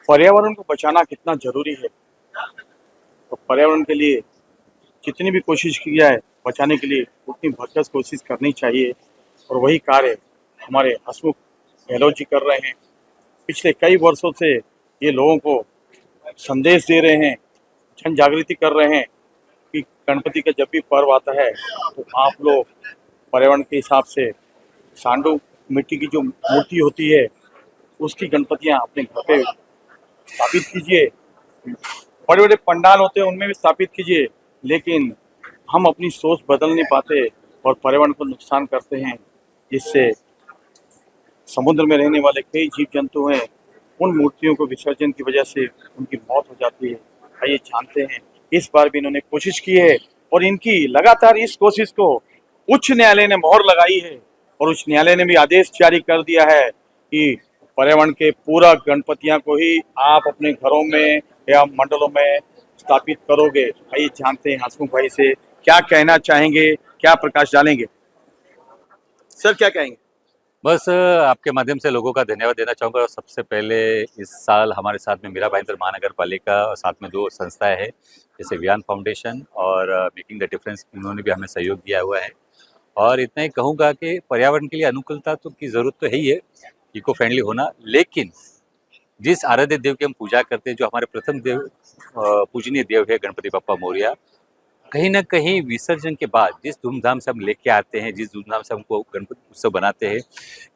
पर्यावरण को बचाना कितना जरूरी है। तो पर्यावरण के लिए जितनी भी कोशिश की जाए बचाने के लिए उतनी भरसक कोशिश करनी चाहिए। और वही कार्य हमारे हसमुख गहलोत जी कर रहे हैं। पिछले कई वर्षों से ये लोगों को संदेश दे रहे हैं, जन जागृति कर रहे हैं कि गणपति का जब भी पर्व आता है तो आप लोग पर्यावरण के हिसाब से सांडू मिट्टी की जो मूर्ति होती है उसकी गणपतियां अपने घर पे स्थापित कीजिए। बड़े बड़े पंडाल होते हैं उनमें भी स्थापित कीजिए, लेकिन हम अपनी सोच बदल नहीं पाते और पर्यावरण को नुकसान करते हैं, जिससे समुद्र में रहने वाले कई जीव जंतु हैं उन मूर्तियों को विसर्जन की वजह से उनकी मौत हो जाती है। आइए जानते हैं, इस बार भी इन्होंने कोशिश की है और इनकी लगातार इस कोशिश को उच्च न्यायालय ने मोहर लगाई है और उच्च न्यायालय ने भी आदेश जारी कर दिया है कि पर्यावरण के पूरा गणपतियां को ही आप अपने घरों में या मंडलों में स्थापित करोगे। आइए जानते हैं हसमुख भाई से क्या कहना चाहेंगे, क्या प्रकाश डालेंगे। सर क्या कहेंगे। बस आपके माध्यम से लोगों का धन्यवाद देना चाहूँगा। और सबसे पहले इस साल हमारे साथ में मीरा भाईंदर महानगर पालिका और साथ में 2 संस्थाएं हैं जैसे वियान फाउंडेशन और मेकिंग द डिफरेंस, इन्होंने भी हमें सहयोग दिया हुआ है। और इतना ही कहूँगा कि पर्यावरण के लिए अनुकूलता तो की ज़रूरत तो है ही है, इको फ्रेंडली होना, लेकिन जिस आराध्य देव की हम पूजा करते हैं, जो हमारे प्रथम देव पूजनीय देव है गणपति बप्पा मोरया, कहीं न कहीं विसर्जन के बाद जिस धूमधाम से हम लेके आते हैं, जिस धूमधाम से हमको गणपति उत्सव बनाते हैं,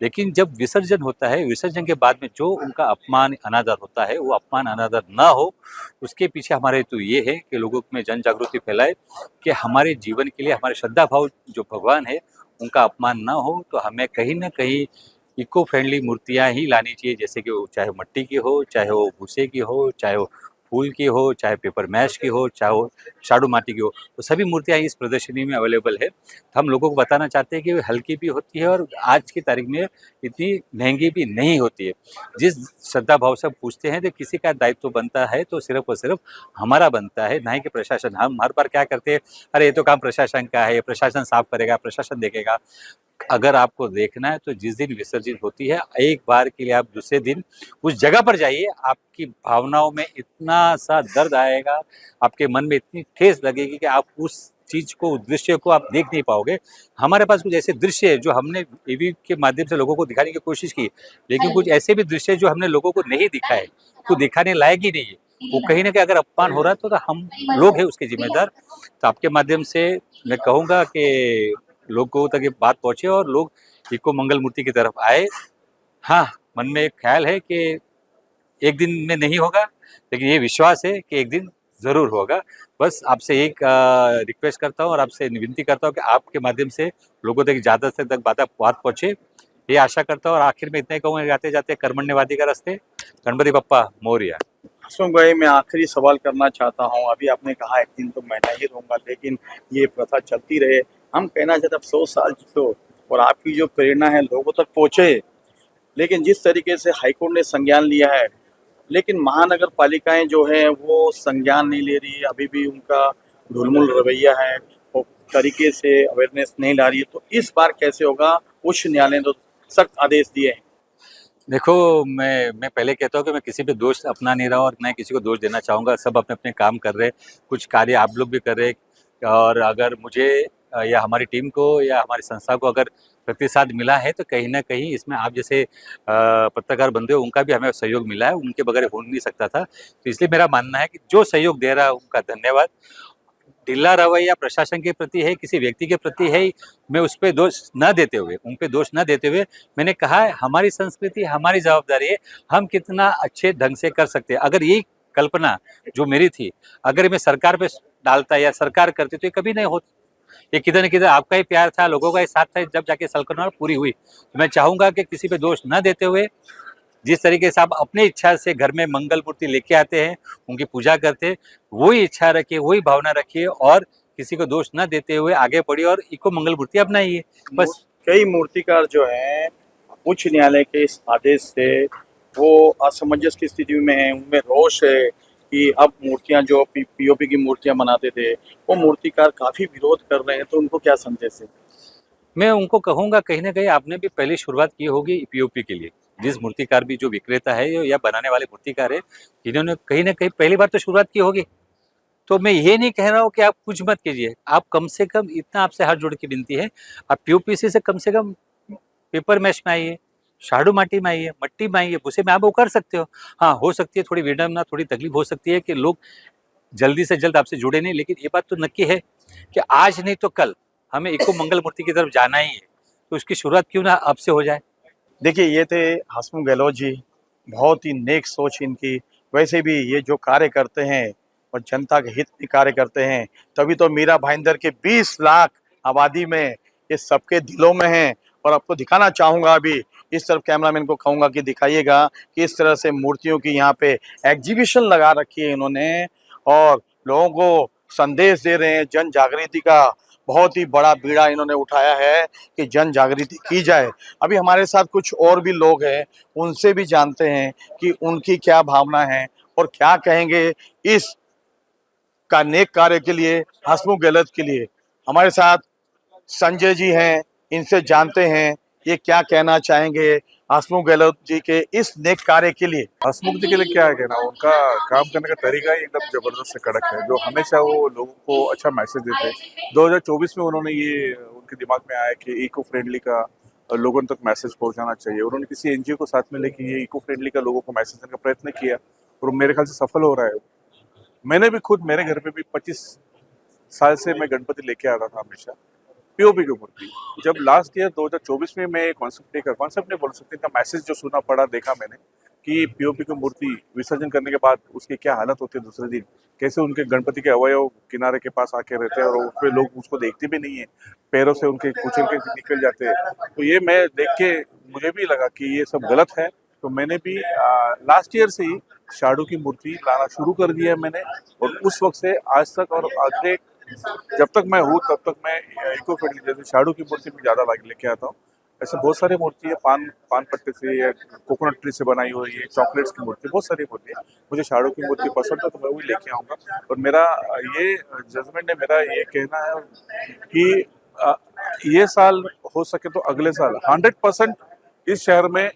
लेकिन जब विसर्जन होता है, विसर्जन के बाद में जो उनका अपमान, अनादर होता है, वो अपमान, अनादर ना हो, उसके पीछे हमारा हेतु ये है कि लोगों में जन जागृति फैलाए कि हमारे जीवन के लिए हमारे श्रद्धा भाव जो भगवान है, उनका अपमान ना हो। तो हमें कहीं न कहीं इको फ्रेंडली मूर्तियाँ ही लानी चाहिए, जैसे कि वो चाहे मिट्टी की हो, चाहे वो भूसे की हो, चाहे वो फूल की हो, चाहे पेपर मैश की हो, चाहे वो शाडू माटी की हो, तो सभी मूर्तियाँ इस प्रदर्शनी में अवेलेबल है। तो हम लोगों को बताना चाहते हैं कि वो हल्की भी होती है और आज की तारीख में इतनी महंगी भी नहीं होती है। जिस श्रद्धा भाव से हम पूछते हैं तो किसी का दायित्व बनता है तो सिर्फ और सिर्फ हमारा बनता है, ना ही कि प्रशासन। हम हर बार क्या करते हैं, अरे ये तो काम प्रशासन का है, प्रशासन साफ करेगा, प्रशासन देखेगा। अगर आपको देखना है तो जिस दिन विसर्जन होती है, एक बार के लिए आप दूसरे दिन उस जगह पर जाइए, आपकी भावनाओं में इतना सा दर्द आएगा, आपके मन में इतनी ठेस लगेगी कि आप उस चीज को, उस दृश्य को आप देख नहीं पाओगे। हमारे पास कुछ ऐसे दृश्य है जो हमने टीवी के माध्यम से लोगों को दिखाने की कोशिश की, लेकिन कुछ ऐसे भी दृश्य जो हमने लोगों को नहीं दिखाए, तो दिखाने लायक ही नहीं है। वो कहीं ना कहीं अगर अपमान हो रहा है तो हम लोग हैं उसके जिम्मेदार। तो आपके माध्यम से मैं कहूँगा कि लोगों तक ये बात पहुंचे और लोग इको मंगल मूर्ति की तरफ आए। हाँ, मन में एक ख्याल है कि एक दिन में नहीं होगा, लेकिन ये विश्वास है कि एक दिन ज़रूर होगा। बस आपसे एक रिक्वेस्ट करता हूँ और आपसे विनती करता हूँ कि आपके माध्यम से लोगों तक ज़्यादा से तक बात पहुँचे, ये आशा करता हूँ। और आखिर में इतना ही कहूँगा, जाते जाते कर्मण्यवादी का रास्ते, गणपति बप्पा मोरया। हसमुख भाई मैं आखिरी सवाल करना चाहता हूँ। अभी आपने कहा एक दिन तो मैं नहीं रहूंगा, लेकिन ये प्रथा चलती रहे। हम कहना चाहते अब 100 साल जियो और आपकी जो प्रेरणा है लोगों तक पहुंचे। लेकिन जिस तरीके से हाईकोर्ट ने संज्ञान लिया है, लेकिन महानगर पालिकाएं जो है वो संज्ञान नहीं ले रही है, अभी भी उनका ढुलमुल रवैया है, वो तरीके से अवेयरनेस नहीं ला रही है। तो इस बार कैसे होगा। उच्च न्यायालय ने तो सख्त आदेश दिए हैं। देखो, मैं पहले कहता हूँ कि मैं किसी पे दोष अपना नहीं रहा और ना किसी को दोष देना चाहूँगा। सब अपने अपने काम कर रहे हैं, कुछ कार्य आप लोग भी कर रहे हैं। और अगर मुझे या हमारी टीम को या हमारी संस्था को अगर प्रतिसाद मिला है तो कहीं ना कहीं इसमें आप जैसे पत्रकार बंधु हो, उनका भी हमें सहयोग मिला है, उनके बगैर हो नहीं सकता था। तो इसलिए मेरा मानना है कि जो सहयोग दे रहा है उनका धन्यवाद। ढीला रवैया प्रशासन के प्रति है, किसी व्यक्ति के प्रति है, मैं उस पर दोष न देते हुए, उन पे दोष न देते हुए, मैंने कहा है हमारी संस्कृति, हमारी जवाबदारी है, हम कितना अच्छे ढंग से कर सकते हैं। अगर यही कल्पना जो मेरी थी, अगर मैं सरकार पे डालता या सरकार करती तो ये कभी नहीं होती। ये किधर न किधर आपका ही प्यार था, लोगों का ही साथ था, जब जाके सलकनौर पूरी हुई। तो मैं चाहूंगा कि किसी पे दोष न देते हुए, जिस तरीके से आप अपनी इच्छा से घर में मंगल मूर्ति लेके आते हैं, उनकी पूजा करते हैं, वही इच्छा रखिए, वही भावना रखिए और किसी को दोष न देते हुए आगे बढ़िए और इको मंगल मूर्ति अपनाइए। बस कई मूर्तिकार जो हैं उच्च न्यायालय के इस आदेश से वो असमंजस की स्थिति में हैं, उनमें रोष है कि अब मूर्तियां जो पीओपी की मूर्तियां बनाते थे वो मूर्तिकार काफी विरोध कर रहे हैं। तो उनको क्या संदेश है। मैं उनको कहूँगा, कहीं ना कहीं आपने भी पहले शुरुआत की होगी पीओपी के लिए, जिस मूर्तिकार भी जो विक्रेता है या बनाने वाले मूर्तिकार है, इन्होंने कहीं ना कहीं पहली बार तो शुरुआत की होगी। तो मैं ये नहीं कह रहा हूँ कि आप कुछ मत कीजिए, आप कम से कम इतना आपसे हाथ जोड़ के विनती है, आप पीओपीसी से कम पेपर मैश में आइए, शाडू माटी में आइए, मट्टी में आइए, भूसे में आप वो कर सकते हो। हाँ, हो सकती है थोड़ी विडम्बना, थोड़ी तकलीफ हो सकती है कि लोग जल्दी से जल्द आपसे जुड़े नहीं, लेकिन ये बात तो नक्की है कि आज नहीं तो कल हमें इको मंगल मूर्ति की तरफ जाना ही है, तो उसकी शुरुआत क्यों ना अब से हो जाए। देखिए, ये थे हसमुख गहलोत जी। बहुत ही नेक सोच इनकी। वैसे भी ये जो कार्य करते हैं और जनता के हित में कार्य करते हैं, तभी तो मीरा भाईंदर के 20 लाख आबादी में ये सबके दिलों में है। और आपको दिखाना चाहूँगा, अभी इस तरफ कैमरामैन को कहूँगा कि दिखाइएगा कि इस तरह से मूर्तियों की यहाँ पे एग्जीबिशन लगा रखी है इन्होंने और लोगों को संदेश दे रहे हैं जन जागृति का। बहुत ही बड़ा बीड़ा इन्होंने उठाया है कि जन जागृति की जाए। अभी हमारे साथ कुछ और भी लोग हैं, उनसे भी जानते हैं कि उनकी क्या भावना है और क्या कहेंगे इस का नेक कार्य के लिए, हसमुख गहलोत के लिए। हमारे साथ संजय जी हैं, इनसे जानते हैं ये क्या कहना चाहेंगे हसमुख गहलोत जी के इस नेक कार्य के लिए। हसमुख जी के लिए क्या है कहना, उनका काम करने का तरीका ही एकदम जबरदस्त से कड़क है, जो हमेशा वो लोगों को अच्छा मैसेज देते हैं। 2024 में उन्होंने ये उनके दिमाग में आया कि इको फ्रेंडली का लोगों तक मैसेज पहुंचाना चाहिए। उन्होंने किसी एनजीओ को साथ में लेके ये इको फ्रेंडली का लोगों को मैसेज देने का प्रयत्न किया और मेरे ख्याल से सफल हो रहा है। मैंने भी खुद, मेरे घर पे भी 25 साल से मैं गणपति लेके आता था हमेशा, पीओपी की मूर्ति। जब लास्ट ईयर 2024 में मैं कॉन्सेप्ट नहीं बोल सकते था, मैसेज जो सुना पड़ा देखा मैंने कि पीओपी की मूर्ति विसर्जन करने के बाद उसकी क्या हालत होती है दूसरे दिन, कैसे उनके गणपति के अवयव किनारे के पास आके रहते हैं और उसमें लोग उसको देखते भी नहीं है, पैरों से उनके कुचल के निकल जाते हैं। तो ये मैं देख के मुझे भी लगा कि ये सब गलत है। तो मैंने भी लास्ट ईयर से ही शाडू की मूर्ति लाना शुरू कर दिया है मैंने, और उस वक्त से आज तक और आगे जब तक मैं हूँ तब तक मैं इको फ्रेंडली जैसे शाडू की मूर्ति में ज्यादा लेके आता हूँ। ऐसे बहुत सारी मूर्ति है, पान पत्ते से या कोकोनट ट्री से बनाई हुई है, चॉकलेट्स की मूर्ति, बहुत सारी मूर्ति है। मुझे शाडू की मूर्ति पसंद है तो मैं वही लेके आऊंगा। और मेरा ये जजमेंट है, मेरा ये कहना है कि ये साल हो सके तो अगले साल 100% इस शहर में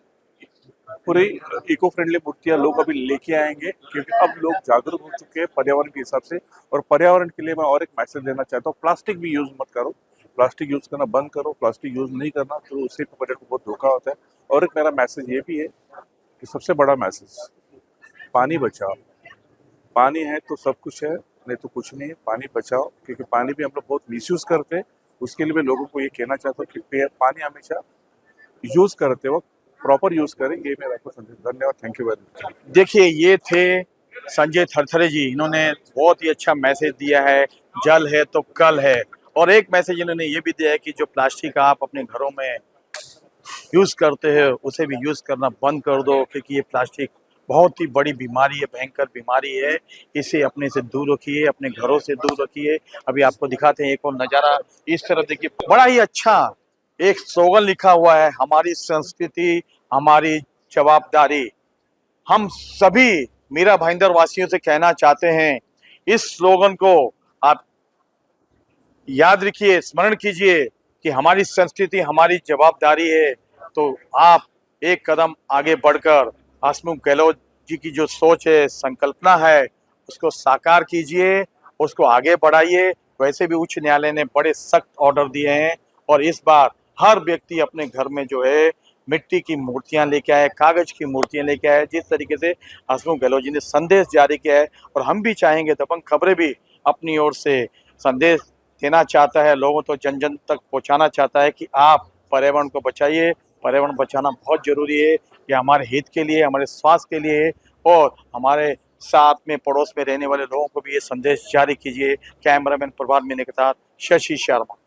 पूरी इको फ्रेंडली मूर्तियां लोग अभी लेके आएंगे, क्योंकि अब लोग जागरूक हो चुके हैं पर्यावरण के हिसाब से। और पर्यावरण के लिए मैं और एक मैसेज देना चाहता हूँ, प्लास्टिक भी यूज मत करो, प्लास्टिक यूज करना बंद करो, प्लास्टिक यूज नहीं करना तो उससे पर्यावरण को बहुत धोखा होता है। और एक मेरा मैसेज ये भी है कि सबसे बड़ा मैसेज, पानी बचाओ। पानी है तो सब कुछ है, नहीं तो कुछ नहीं है। पानी बचाओ, क्योंकि पानी भी हम लोग बहुत मिसयूज करते हैं। उसके लिए मैं लोगों को ये कहना चाहता हूँ कि पानी हमेशा यूज करते वक्त प्रॉपर यूज करें, ये मेरा आपको संदेश। धन्यवाद, थैंक यू वेरी मच। देखिए, ये थे संजय थरथरे जी। इन्होंने बहुत ही अच्छा मैसेज दिया है, जल है तो कल है। और एक मैसेज इन्होंने ये भी दिया है कि जो प्लास्टिक आप अपने घरों में यूज करते हैं उसे भी यूज करना बंद कर दो, क्योंकि ये प्लास्टिक बहुत ही बड़ी बीमारी है, भयंकर बीमारी है। इसे अपने से दूर रखिए, अपने घरों से दूर रखिए। अभी आपको दिखाते हैं एक और नज़ारा। इस तरफ देखिए, बड़ा ही अच्छा एक स्लोगन लिखा हुआ है, हमारी संस्कृति हमारी जवाबदारी। हम सभी मीरा भाईंदर वासियों से कहना चाहते हैं, इस स्लोगन को आप याद रखिए, स्मरण कीजिए कि हमारी संस्कृति हमारी जवाबदारी है। तो आप एक कदम आगे बढ़कर हसमुख गहलोत जी की जो सोच है, संकल्पना है, उसको साकार कीजिए, उसको आगे बढ़ाइए। वैसे भी उच्च न्यायालय ने बड़े सख्त ऑर्डर दिए हैं और इस बार हर व्यक्ति अपने घर में जो है मिट्टी की मूर्तियां लेके आए, कागज की मूर्तियां लेके आए, जिस तरीके से हसमुख गहलोत जी ने संदेश जारी किया है। और हम भी चाहेंगे, दबंग खबरें भी अपनी ओर से संदेश देना चाहता है, लोगों तो जन जन तक पहुंचाना चाहता है कि आप पर्यावरण को बचाइए। पर्यावरण बचाना बहुत जरूरी है, ये हमारे हित के लिए, हमारे स्वास्थ्य के लिए है। और हमारे साथ में पड़ोस में रहने वाले लोगों को भी ये संदेश जारी कीजिए। कैमरामैन प्रभात मीना के साथ शशि शर्मा।